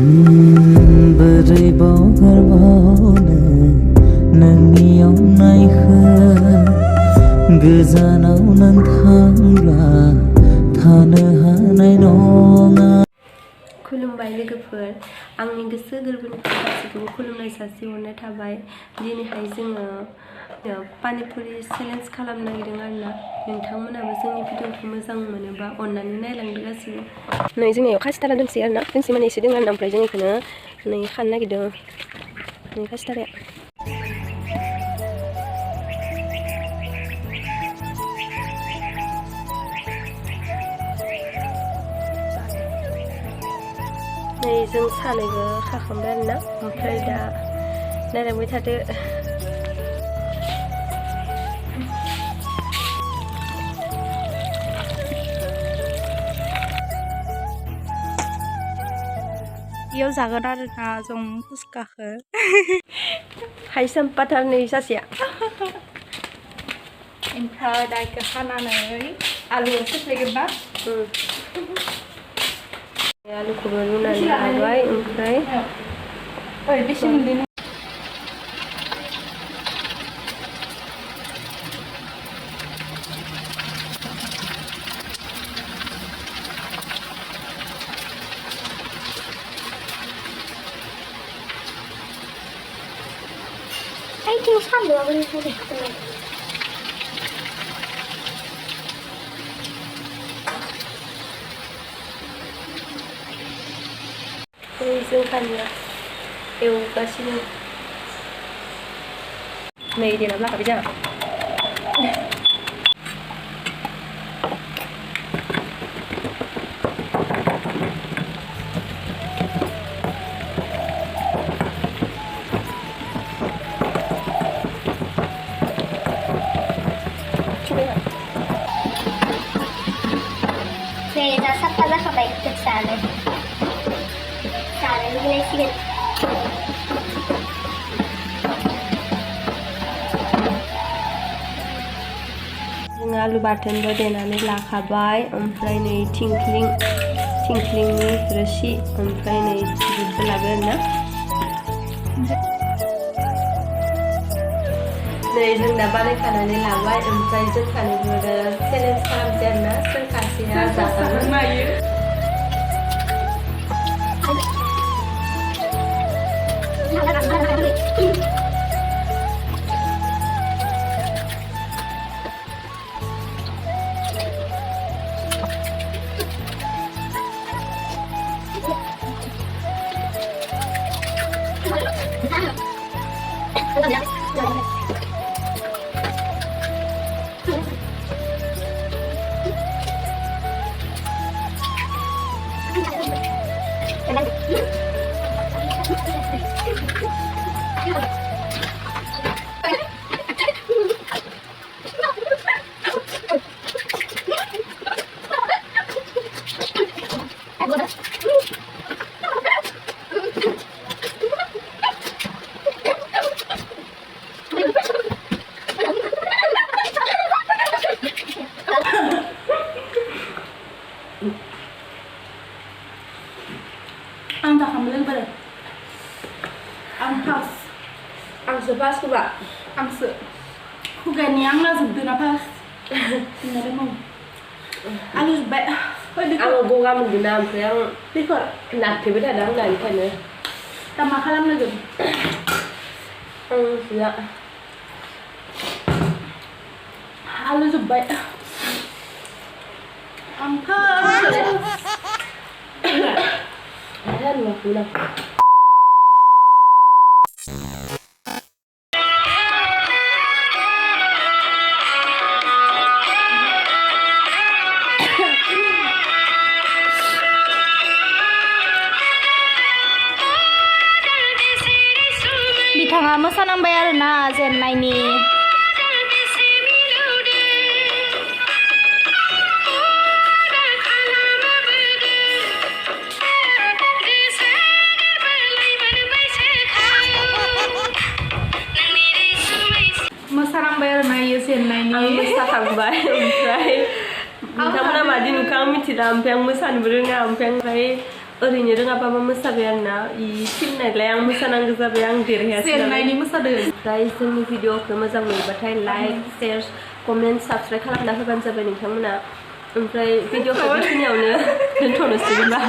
बोरै बावगारबावनो नोंनि अननायखौ गोजानाव नों थांब्ला थानो हानाय नङा। खुलुमबाय लोगोफोर, आंनि गोसो गोरबोनिफ्राय गासैखौबो खुलुमनाय जासिहरनाय थाबाय। दिनैहाय जोङो पानिपुरि चेलेन्ज खालामनो नागिरदों आरोना। नोंथांमोनाबो जोंनि भिडिअखौ मोजां मोनोबा अननानै नायलांदो गासिबो। नै जोंनियाव खासिथारा दोंसै आरोना, दोंसै माने एसे दों आरोना, ओमफ्राय जों बेखौनो नै खानो नागिरदों। नै खासिथाराया नै जों सानैबो खाखांबाय आरोना, ओमफ्राय दा नायलांबाय थादो। बेयाव जागोन आरोना जों फुसकाखौ हायसोमपाथार नै सासेया। ओमफ्राय दा बेखौ हानानै आलुआव सेफ्लेगोन ना। आलुखौबो रुनानै लाबाय, ओमफ्राय बेसे मोनदों Aiting salu aku ni tadi. जों खानिया एवगासिनो। नै देनानै लाखाबाय जोंहा। Saya dah sampai lah sampai ke sana. Sana ni boleh sikit. जों आलु बाथोनबो देनानै लाखाबाय, ओमफ्राय नै थिंख्लिंनि रोसि, ओमफ्राय नै दुधबो लाबाय आरोना। नै जों दा बानायखानानै लाबाय, ओमफ्राय जों सानैबो चेलेन्ज खालामसै आरोना, सोर सासेया जागोन। Ang tak kambil pada. Ang pas. Ang sepas ku pak. Ang se. Hugan yang lah sebetulnya pas. Ini ada mau. Alus baik. Ang bunga menggenam yang Dikor. nak kita dah dah ni kan ya. Tambah kalam lagi. Ya. Alus baik. Ang pas. Ada dua bulan. Biथाङा मोसानांबाय आरोना जेननायनि। मोसानांबाय आरोना इयो जेननायनि। Ang मोसाखांबाय, ओमफ्राय नोंथांमोना मादि नुखो आं मिथिला, ओमफ्राय आं मोसानोबो रोङा, ओमफ्राय ओरैनो रोङाबाबो मोसाबाय आरोना इ थिननायलाय आं मोसानांगौ जाबाय आं देरहायासै जेननायनि मोसादों ओमफ्राय जोंनि भिडिअखौ मोजां मोनबाथाय लाइक शेयार कमेन्ट साबस्क्राइब खालामना होबानो जाबाय नोंथांमोना ओमफ्राय भिडिअखौ बेखिनियावनो दोनथ'नोसै होनबा